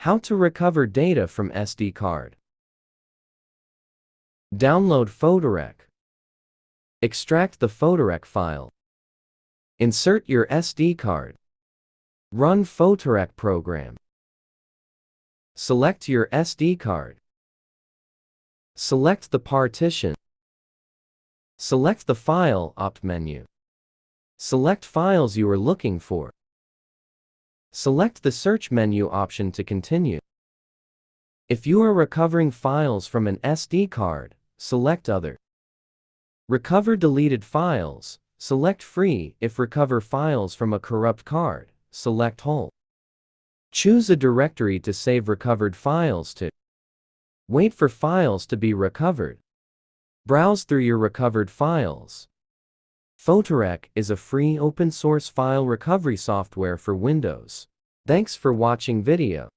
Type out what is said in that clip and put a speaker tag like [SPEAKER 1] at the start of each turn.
[SPEAKER 1] How to recover data from SD card. Download PhotoRec. Extract the PhotoRec file. Insert your SD card. Run PhotoRec program. Select your SD card. Select the partition. Select the File Opt menu. Select files you are looking for. Select the Search menu option to continue. If you are recovering files from an SD card, select Other. Recover deleted files, select Free. If recover files from a corrupt card, select Whole. Choose a directory to save recovered files to. Wait for files to be recovered. Browse through your recovered files. PhotoRec is a free open-source file recovery software for Windows. Thanks for watching video.